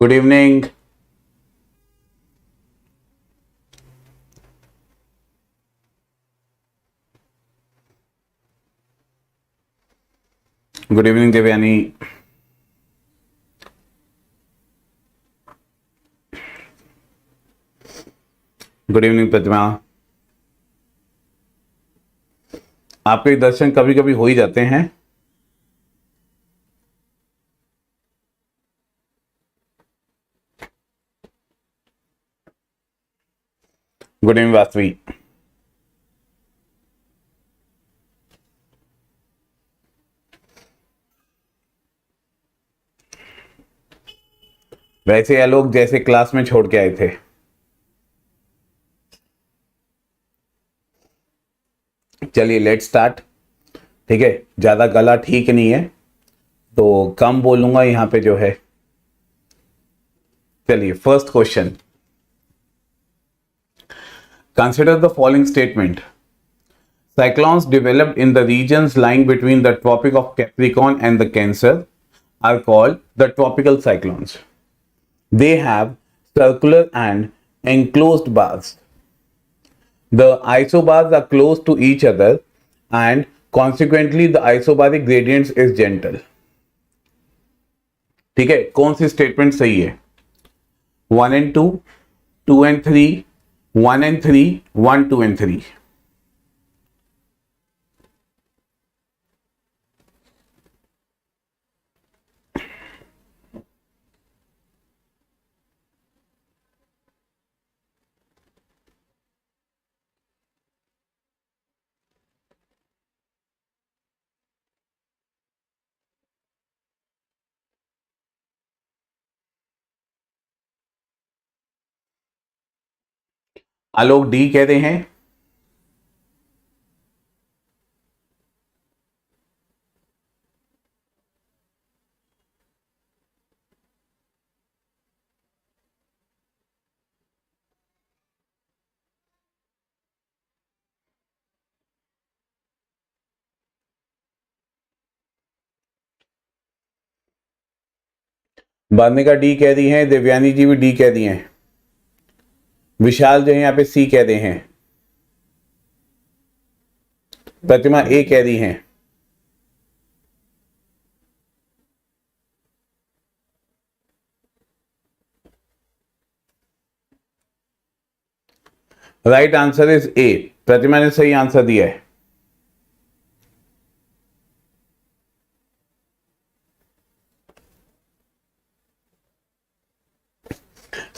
Good evening. Good evening Devyani. Good evening Pratima. आपके दर्शन कभी कभी हो ही जाते हैं। Good evening Vastavi. वैसे ये लोग जैसे क्लास में छोड़ के आए थे। चलिए लेट स्टार्ट। ठीक है, ज्यादा गला ठीक नहीं है तो कम बोलूंगा यहां पे जो है। चलिए first question, consider the following statement. Cyclones developed in the regions lying between the Tropic of Capricorn and the Cancer are called the tropical cyclones. They have circular and enclosed bars. The isobars are close to each other and consequently the isobaric gradients is gentle. ठीक है, कौन सी statement सही है? 1 and 2, 2 and 3, 1 and 3, 1, 2 and 3। Alok D कह रहे हैं। बार्निका D कह रही हैं, देवयानी जी भी डी कह रही हैं, विशाल जो है यहाँ पे सी कह रहे हैं, प्रतिमा ए कह रही हैं। Right answer is A. Pratima ने सही आंसर दिया है।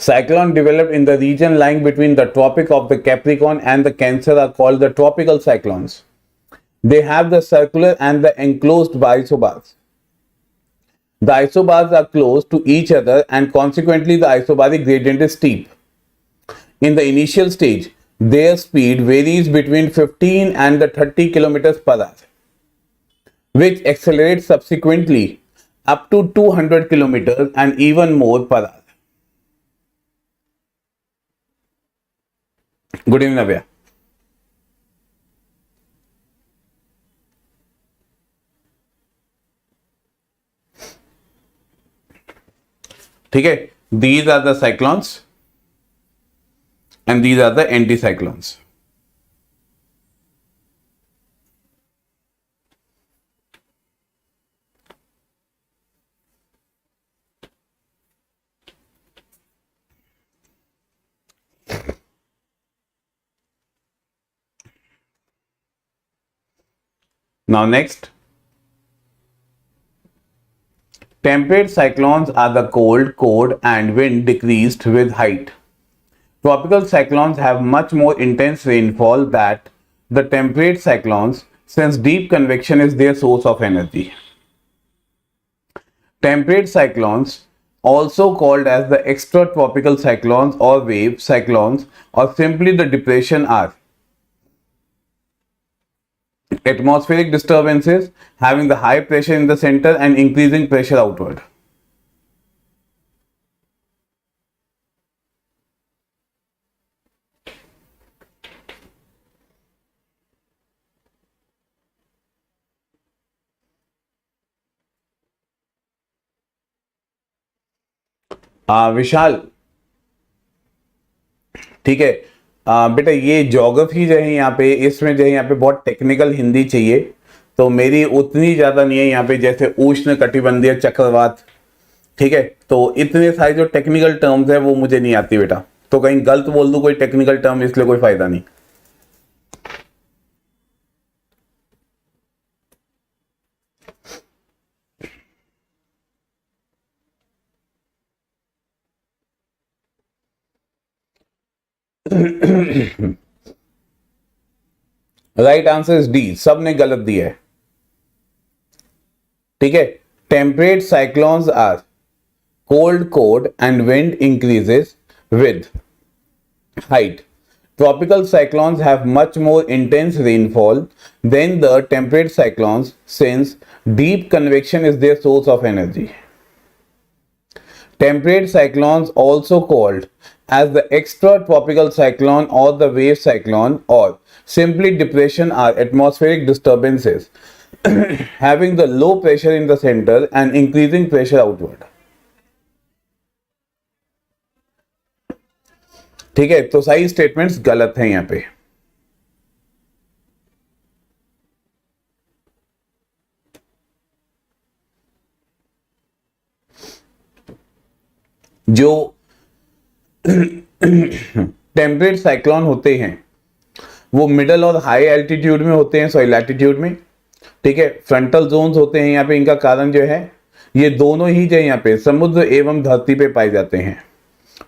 Cyclone developed in the region lying between the Tropic of the Capricorn and the Cancer are called the tropical cyclones. They have the circular and the enclosed isobars. The isobars are close to each other and consequently the isobaric gradient is steep. In the initial stage, their speed varies between 15 and the 30 kilometers per hour, which accelerates subsequently up to 200 kilometers and even more per hour. Good evening, Navya. ठीक है, these are the cyclones and these are the anticyclones. Now next, temperate cyclones are the cold and wind decreased with height. Tropical cyclones have much more intense rainfall than the temperate cyclones since deep convection is their source of energy. Temperate cyclones, also called as the extratropical cyclones or wave cyclones or simply the depression, are atmospheric disturbances having the high pressure in the center and increasing pressure outward. विशाल, ठीक है। बेटा ये geography जो है यहाँ पे, इसमें जो है यहाँ पे बहुत टेक्निकल हिंदी चाहिए, तो मेरी उतनी ज्यादा नहीं है यहाँ पे, जैसे उष्ण कटिबंधीय चक्रवात, ठीक है। तो इतने सारे जो टेक्निकल टर्म्स है वो मुझे नहीं आती बेटा, तो कहीं गलत बोल दूं कोई टेक्निकल टर्म, इसलिए कोई फायदा नहीं। राइट आंसर इज डी, सब ने गलत दिया है, ठीक है। Temperate cyclones are cold code and wind increases with height. Tropical cyclones have much more intense rainfall than the temperate cyclones since deep convection is their source of energy. Temperate cyclones, also called as the extratropical cyclone or the wave cyclone or simply depression, are atmospheric disturbances having the low pressure in the center and increasing pressure outward. ठीक है, तो सही statements गलत हैं यहां पे। जो temperate cyclone होते हैं वो मिडल और हाई एल्टीट्यूड में होते हैं, सॉरी लैटिट्यूड में, ठीक है। फ्रंटल जोन्स होते हैं यहाँ पे, इनका कारण जो है ये दोनों ही जो है यहाँ पे समुद्र एवं धरती पे पाए जाते हैं,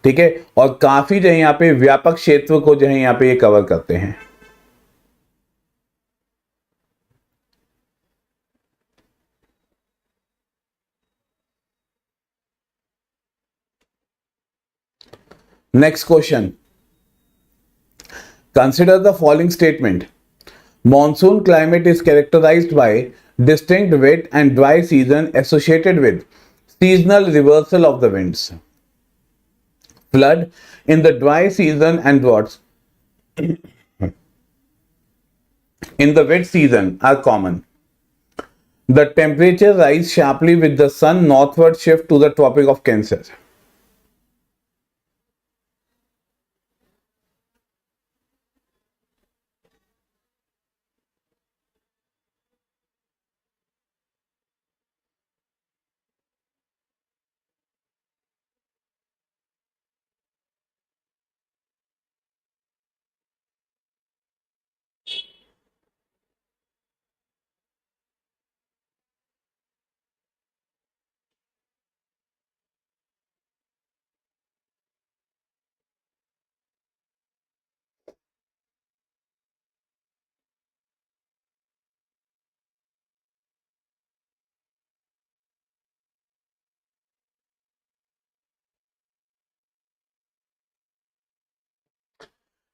ठीक है। और काफी जो है यहाँ पे व्यापक क्षेत्र को जो है यहाँ पे ये कवर करते हैं। Next question, consider the following statement. Monsoon climate is characterized by distinct wet and dry season associated with seasonal reversal of the winds. Flood in the dry season and droughts in the wet season are common. The temperature rise sharply with the sun northward shift to the Tropic of Cancer.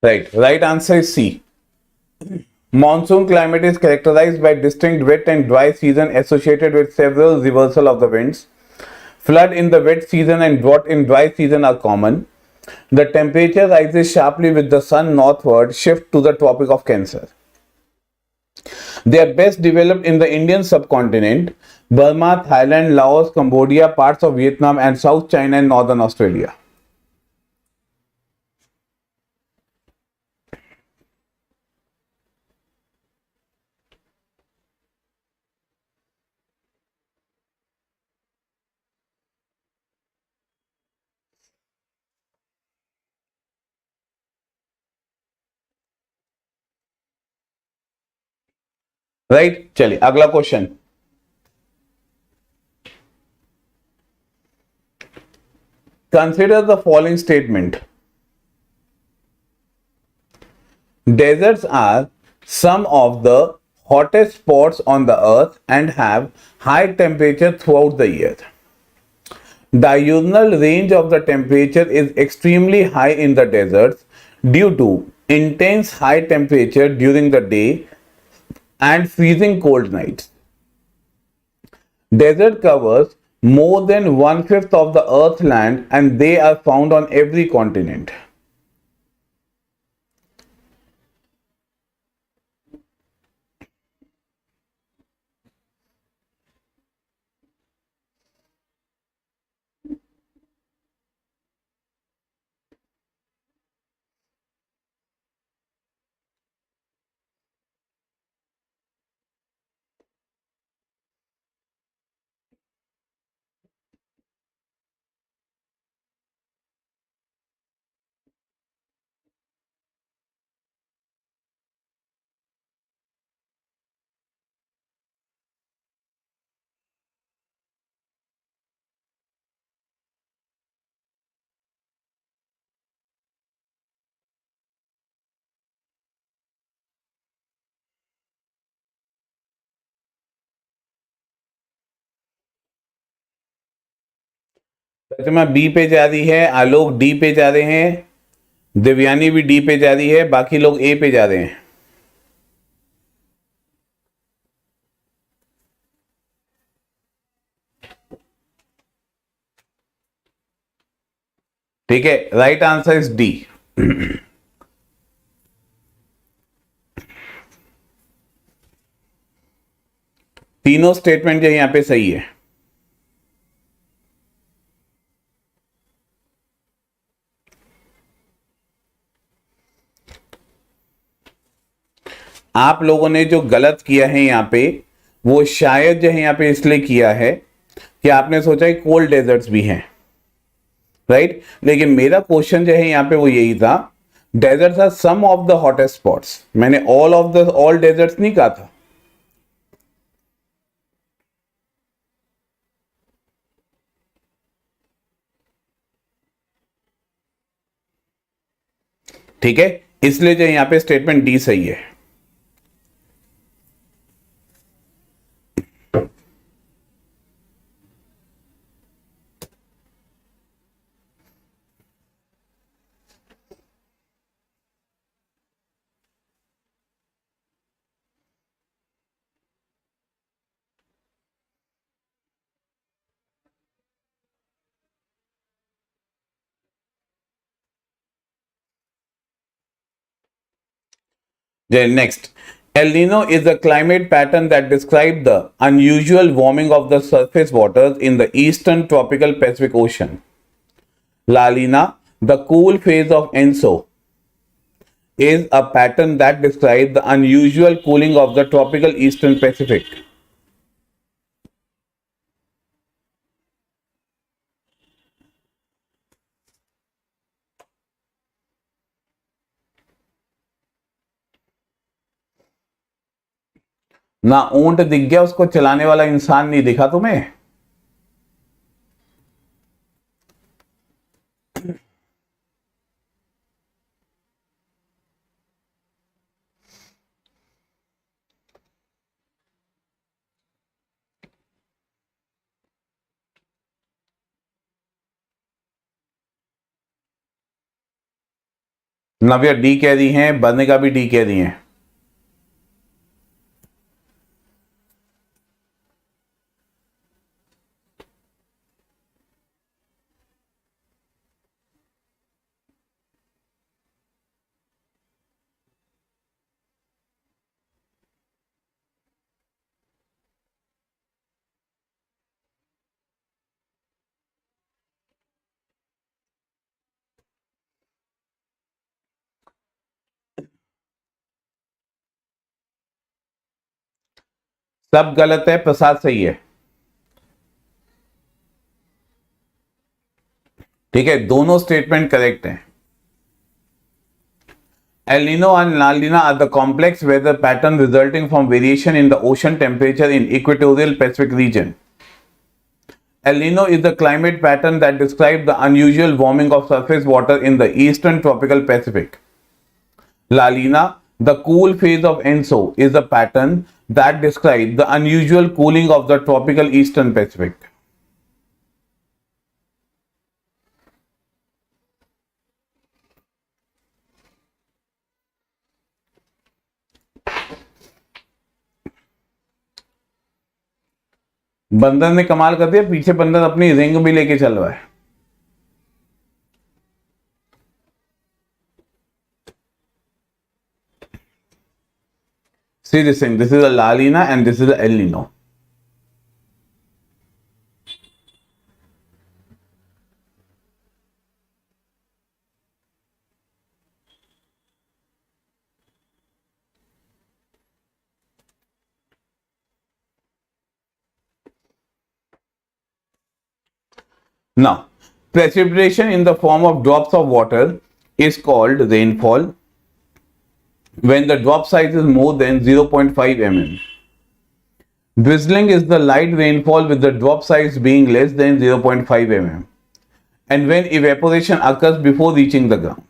Right answer is C. Monsoon climate is characterized by distinct wet and dry season associated with several reversal of the winds. Flood in the wet season and drought in dry season are common. The temperature rises sharply with the sun northward shift to the Tropic of Cancer. They are best developed in the Indian subcontinent, Burma, Thailand, Laos, Cambodia, parts of Vietnam and South China and Northern Australia. Right, चलिए अगला question. Consider the following statement. Deserts are some of the hottest spots on the earth and have high temperature throughout the year. Diurnal range of the temperature is extremely high in the deserts due to intense high temperature during the day and freezing cold nights. Desert covers more than 1/5 of the earth's land and they are found on every continent. Pratima B पे जा रही है, आलोक D पे जा रहे हैं, दिव्यानी भी D पे जा रही है, बाकी लोग ए पे जा रहे हैं। ठीक है, राइट आंसर इज डी। तीनों स्टेटमेंट जो यहां पे सही है। आप लोगों ने जो गलत किया है यहां पे, वो शायद जो है यहां पे इसलिए किया है कि आपने सोचा कि कोल्ड डेजर्ट्स भी हैं, राइट। लेकिन मेरा क्वेश्चन जो है यहां पे वो यही था, deserts are some of the hottest spots. मैंने ऑल डेजर्ट्स नहीं कहा था। ठीक है, इसलिए जो यहां पे स्टेटमेंट डी सही है। Next, El Nino is a climate pattern that describes the unusual warming of the surface waters in the eastern tropical Pacific Ocean. La Nina, the cool phase of ENSO, is a pattern that describes the unusual cooling of the tropical eastern Pacific. ना ऊंट दिख गया, उसको चलाने वाला इंसान नहीं दिखा तुम्हें? नव्या डी कह रही हैं, बर्निका भी डी कह रही हैं। सब गलत है, प्रसाद सही है। ठीक है, दोनों स्टेटमेंट करेक्ट हैं। El Nino and La Nina are the complex weather pattern resulting from variation in the ocean temperature in equatorial Pacific region. El Nino is the climate pattern that describes the unusual warming of surface water in the eastern tropical Pacific. La Nina, the cool phase of ENSO, is a pattern that describes the unusual cooling of the tropical eastern Pacific. बंदर ने कमाल कर दिया, पीछे बंदर अपनी ring भी लेके चल रहा है। See this thing, this is a La Nina and this is a El Nino. Now, precipitation in the form of drops of water is called rainfall when the drop size is more than 0.5 mm. Drizzling is the light rainfall with the drop size being less than 0.5 mm and when evaporation occurs before reaching the ground.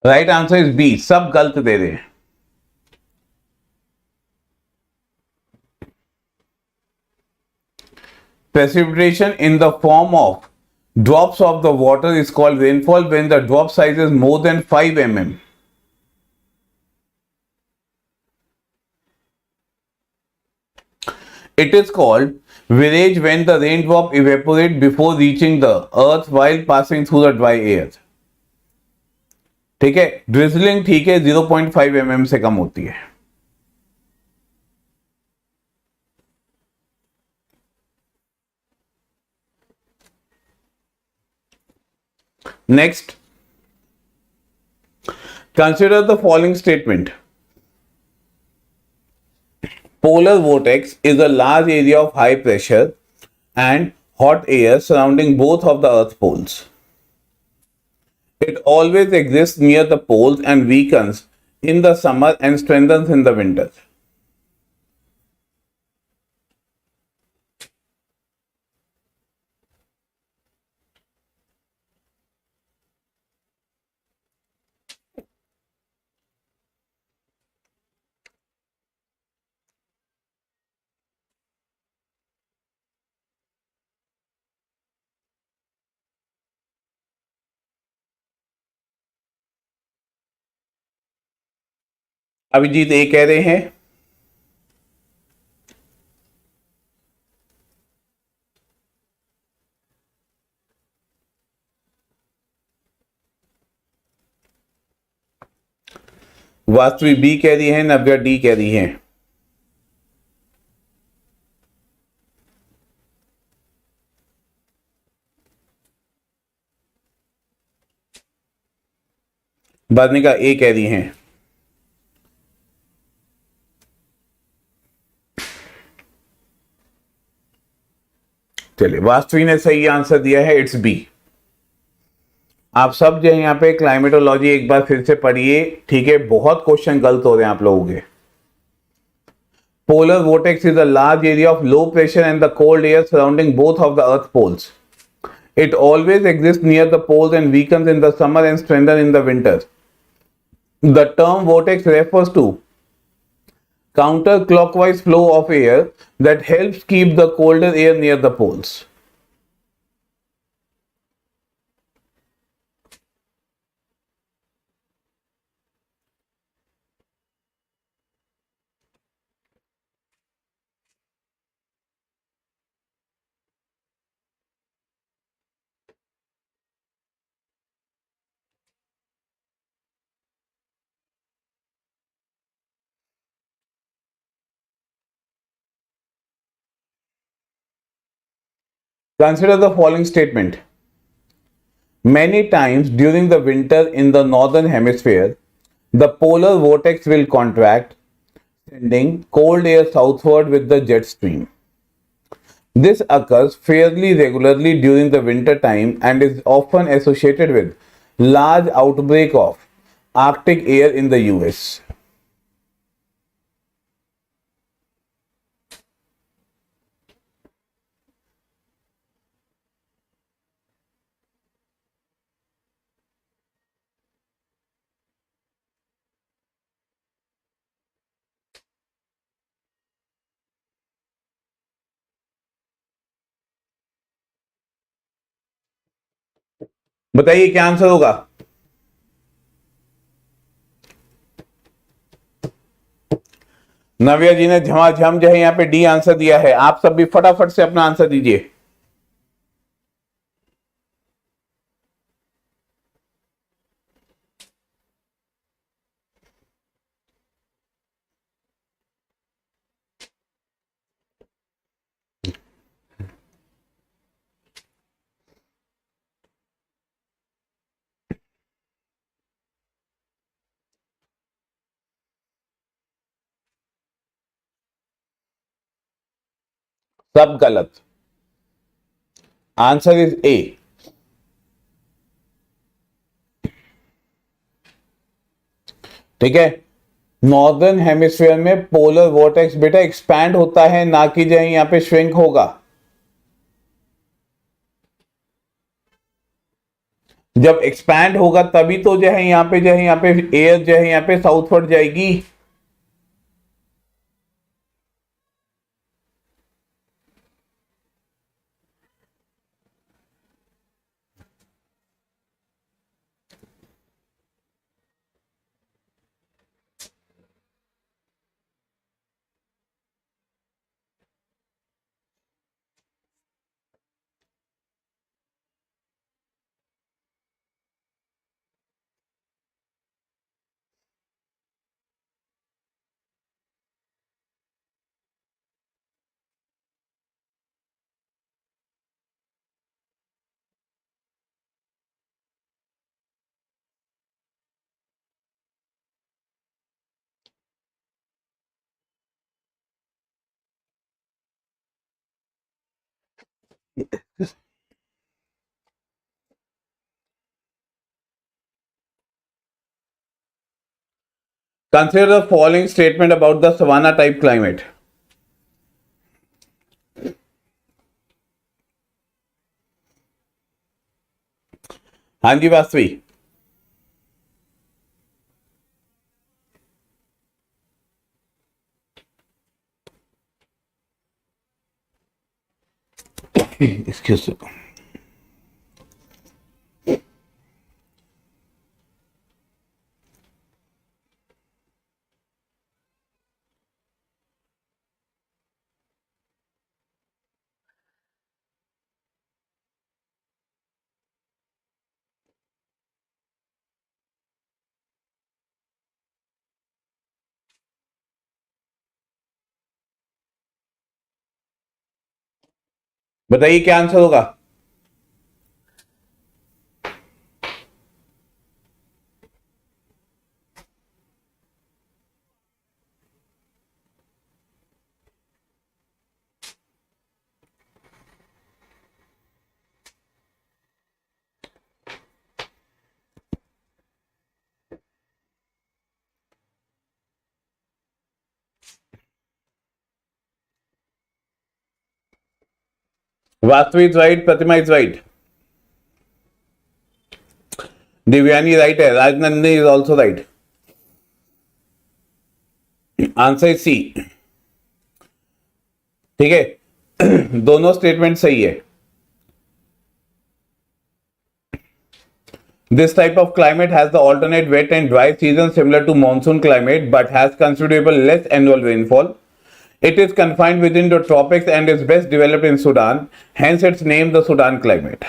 Right answer is B, सब गलत दे रहे हैं। Precipitation in the form of drops of the water is called rainfall when the drop size is more than 5 mm. It is called virage when the raindrop evaporates before reaching the earth while passing through the dry air. ठीक है, drizzling ठीक है 0.5 mm से कम होती है। Next, consider the following statement. Polar vortex is a large area of high pressure and hot air surrounding both of the earth poles. It always exists near the poles and weakens in the summer and strengthens in the winter. Abhijit ए कह रहे हैं वास्तविक B कह रही है, नव्या D कह रही है। बादनिका ए कह रही हैं। चलिए, वास्तविक ने सही आंसर दिया है, इट्स बी। आप सब जो है यहाँ पे क्लाइमेटोलॉजी एक बार फिर से पढ़िए, ठीक है, बहुत क्वेश्चन गलत हो रहे हैं आप लोगों के। Polar vortex is a large area of low pressure and the cold air surrounding both of the earth poles. It always exists near the poles and weakens in the summer and strengthens in the winter. The term vortex refers to counterclockwise flow of air that helps keep the colder air near the poles. Consider the following statement. Many times during the winter in the northern hemisphere, the polar vortex will contract, sending cold air southward with the jet stream. This occurs fairly regularly during the winter time and is often associated with large outbreak of Arctic air in the US. बताइए क्या answer होगा? नव्या जी ने झमाझम जो है यहाँ पे D answer दिया है। आप सब भी फटाफट से अपना आंसर दीजिए। सब गलत। आंसर इज ए। ठीक है, नॉर्दर्न हेमिस्फीयर में पोलर वोर्टेक्स बेटा एक्सपैंड होता है, ना कि जो यहां पे श्रिंक होगा। जब एक्सपैंड होगा तभी तो जो है यहाँ पे एयर जो है यहाँ पे साउथवर्ड जाएगी। Consider the following statement about the savanna type climate. हाँ जी वास्तवी। Excuse me. बताइए क्या आंसर होगा। Vastavi is right, Pratima is right, Divyani right है, Rajnandini is also right. Answer is C. ठीक है, दोनों स्टेटमेंट सही है। This type of climate has the alternate wet and dry season similar to monsoon climate but has considerable less annual rainfall. It is confined within the tropics and is best developed in Sudan, hence it's named the Sudan climate.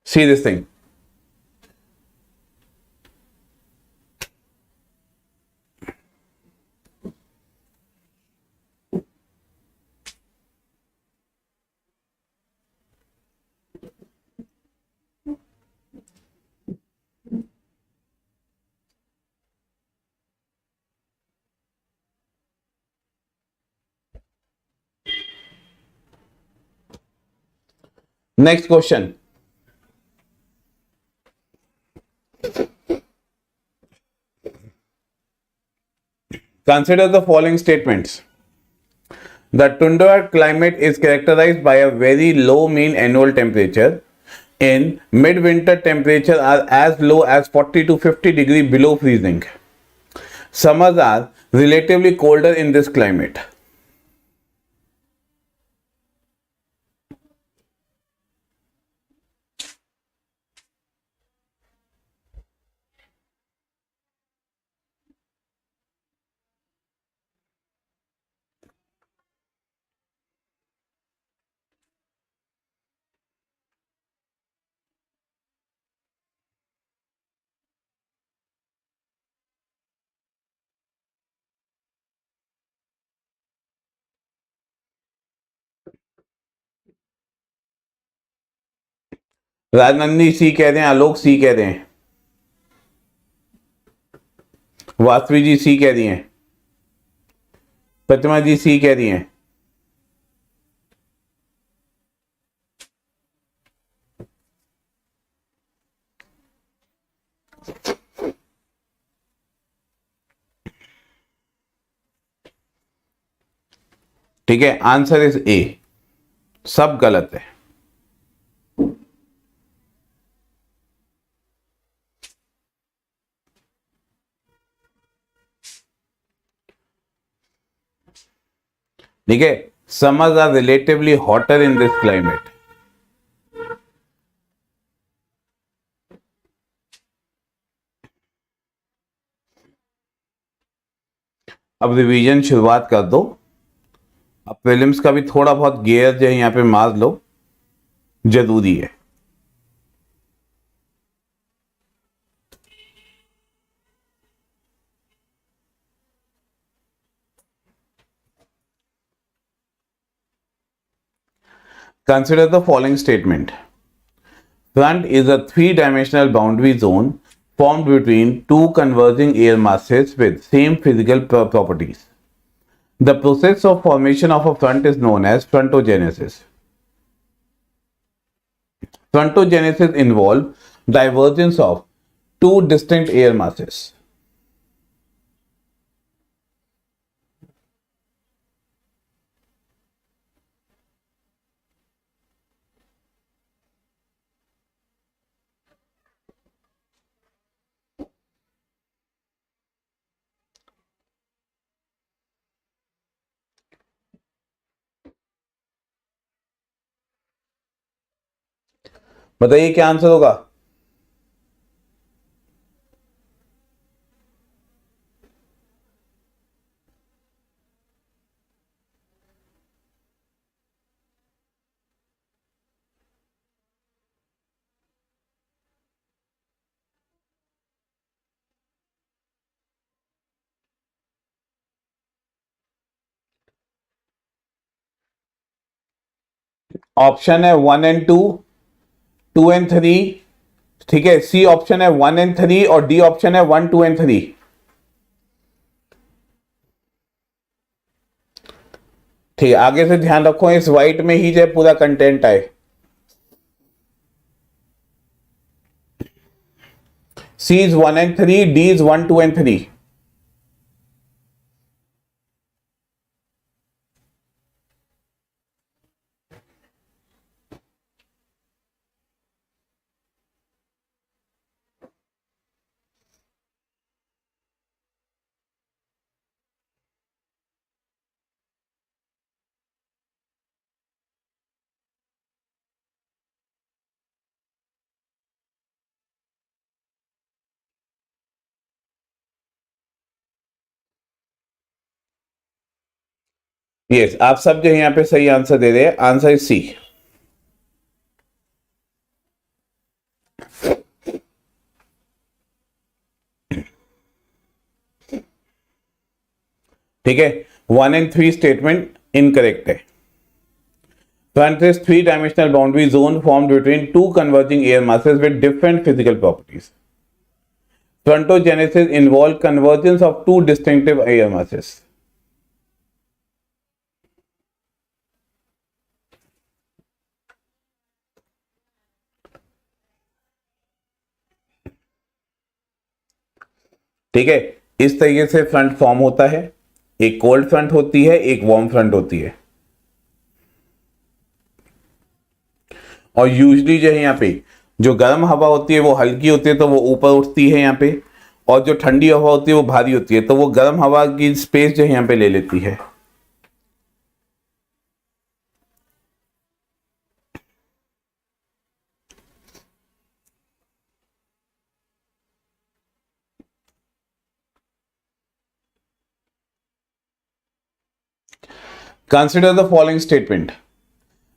See this thing. Next question. Consider the following statements. The tundra climate is characterized by a very low mean annual temperature. In midwinter, temperatures are as low as 40 to 50 degrees below freezing. Summers are relatively colder in this climate. Rajnandi सी कह रहे हैं, आलोक सी कह रहे हैं, वास्तवी जी सी कह रही हैं, प्रतिमा जी सी कह रही हैं। ठीक है, आंसर इज ए, सब गलत है। ठीक है, summers are relatively hotter in this climate. अब रिवीजन शुरुआत कर दो। अब प्रीलिम्स का भी थोड़ा बहुत गियर जो है यहाँ पे मार लो, जरूरी है। Consider the following statement. Front is a three-dimensional boundary zone formed between two converging air masses with same physical properties. The process of formation of a front is known as frontogenesis. Frontogenesis involves divergence of two distinct air masses. बताइए क्या answer होगा? Option है 1 and 2, 2 and 3। ठीक है, C option है 1 and 3 और D option है 1, 2 and 3। ठीक है, आगे से ध्यान रखो इस व्हाइट में ही जो पूरा कंटेंट आए। C is 1 and 3, D is 1, 2 and 3। Yes, आप सब जो यहाँ पे सही आंसर दे रहे हैं, आंसर इज सी। ठीक है, 1 एंड 3 स्टेटमेंट इनकरेक्ट है। Front is three-dimensional boundary zone formed between two converging air masses with different physical properties. Frontogenesis involves convergence of two distinctive air masses. ठीक है, इस तरीके से फ्रंट फॉर्म होता है। एक कोल्ड फ्रंट होती है, एक वार्म फ्रंट होती है। और यूजली जो है यहाँ पे जो गर्म हवा होती है वो हल्की होती है, तो वो ऊपर उठती है यहाँ पे, और जो ठंडी हवा होती है वो भारी होती है, तो वो गर्म हवा की स्पेस जो है यहाँ पे ले लेती है। Consider the following statement.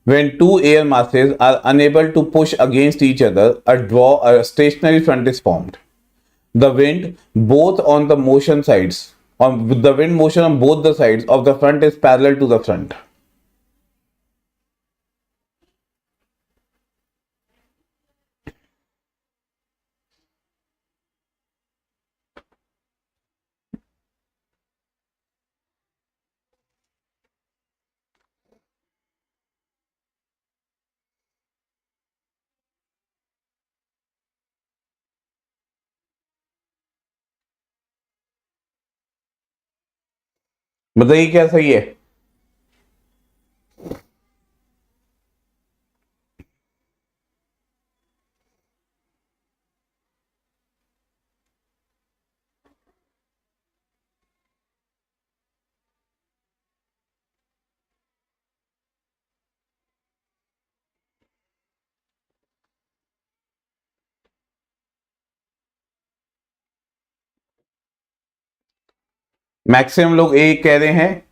When two air masses are unable to push against each other, a stationary front is formed. The wind both on the motion sides, the wind motion on both the sides of the front is parallel to the front. बताइए क्या सही है? Maximum लोग ए कह रहे हैं,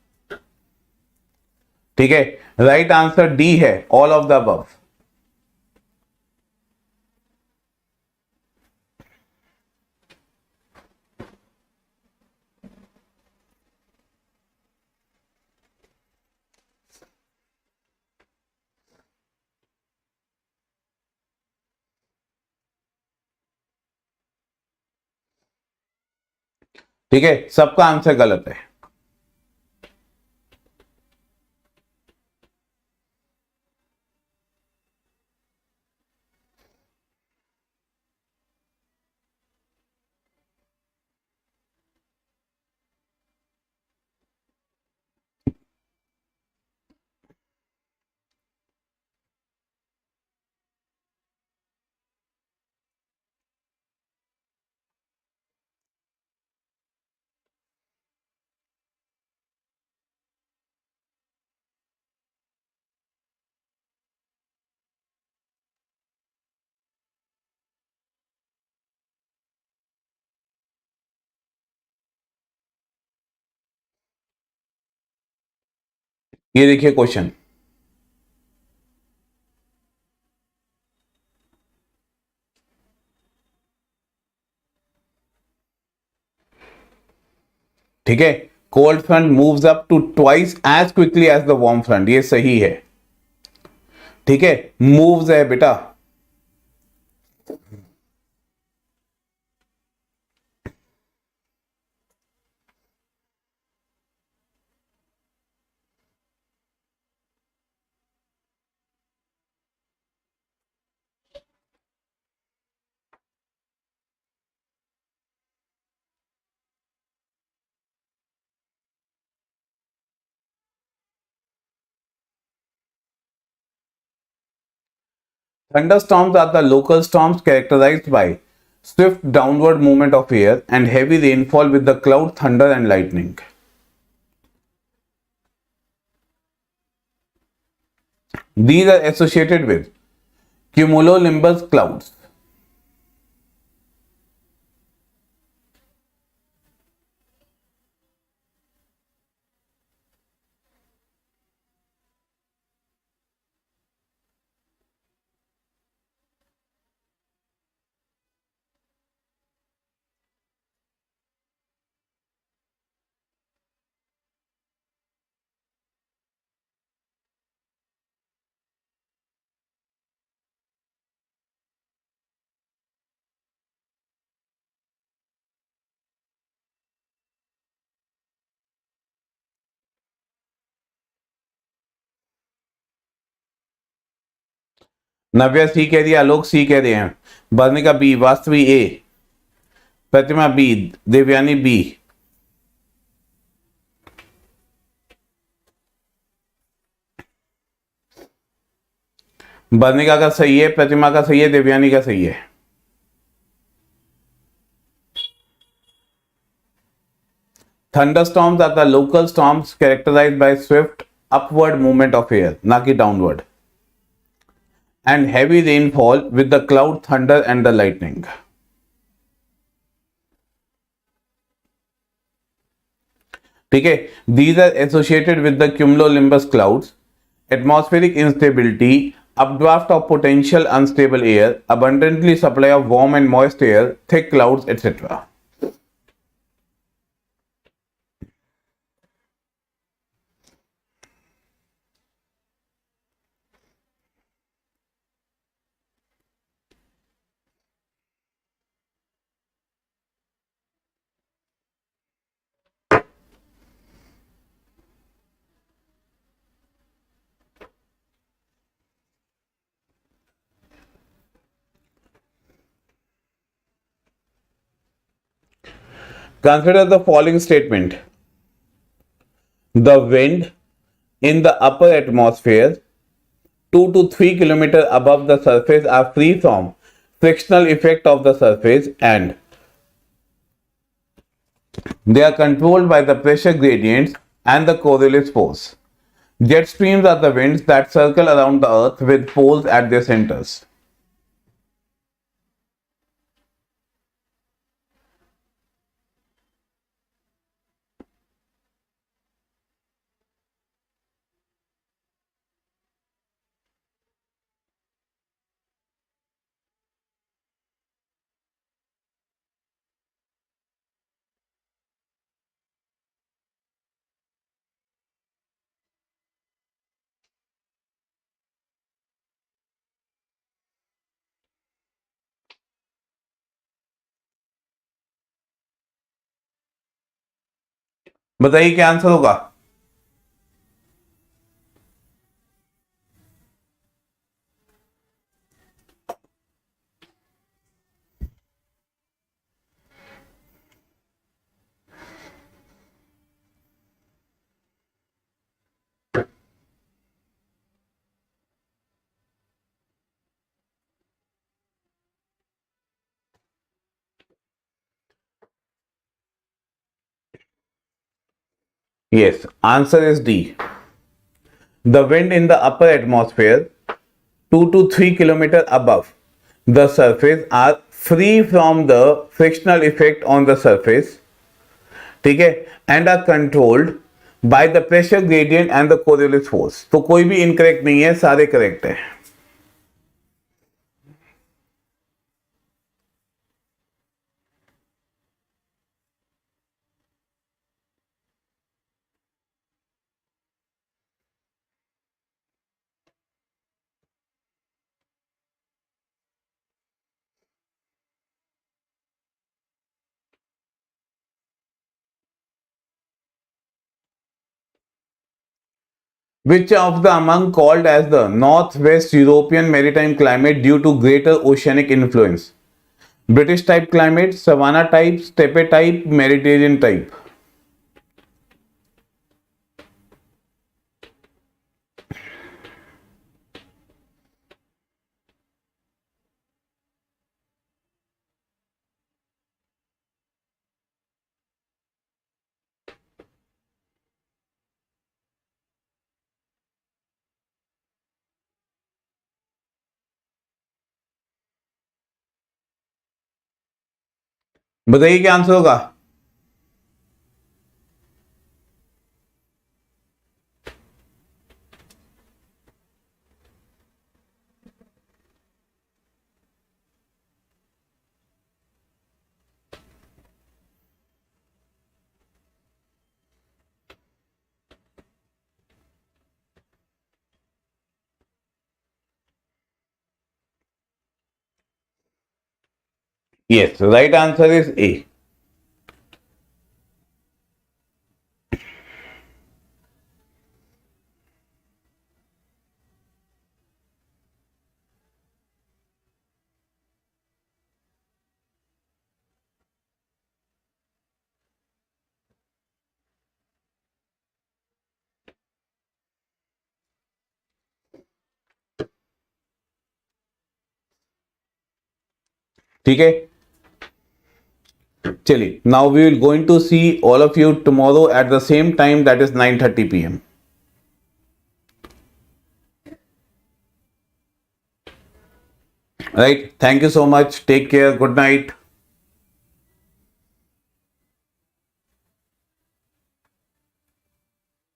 ठीक है। राइट आंसर डी है, ऑल ऑफ द अबव। ठीक है, सबका आंसर गलत है। ये देखिए क्वेश्चन, ठीक है। Cold front moves up to twice as quickly as the warm front, ये सही है, ठीक है। मूव्स है बेटा, thunderstorms are the local storms characterized by swift downward movement of air and heavy rainfall with the cloud, thunder and lightning. These are associated with cumulonimbus clouds. नव्या सी कह रही है, आलोक सी कह रहे हैं, वर्णिका बी, वास्तवी ए, प्रतिमा बी, देवयानी बी। वर्णिका का सही है, प्रतिमा का सही है, देवयानी का सही है। Thunderstorms are the local storms characterized by swift upward movement of air, ना कि downward, and heavy rainfall with the cloud, thunder and the lightning. ठीक है, these are associated with the cumulonimbus clouds, atmospheric instability, updraft of potential unstable air, abundantly supply of warm and moist air, thick clouds, etc. Consider the following statement. The wind in the upper atmosphere 2 to 3 km above the surface are free from frictional effect of the surface and they are controlled by the pressure gradients and the Coriolis force. Jet streams are the winds that circle around the earth with poles at their centers. बताइए क्या answer होगा। Yes, answer is D. The wind in the upper atmosphere 2 to 3 kilometer above the surface are free from the frictional effect on the surface, ठीक है, and are controlled by the pressure gradient and the Coriolis force. तो कोई भी incorrect नहीं है, सारे correct है। Which of the among called as the North-West European Maritime Climate due to greater oceanic influence? British type climate, savanna type, steppe type, Mediterranean type. बताइए क्या answer होगा। Yes, right answer is A. ठीक है, चलिए, now we will going to see all of you tomorrow at the same time, that is 9:30 p.m. Right, thank you so much, take care, good night.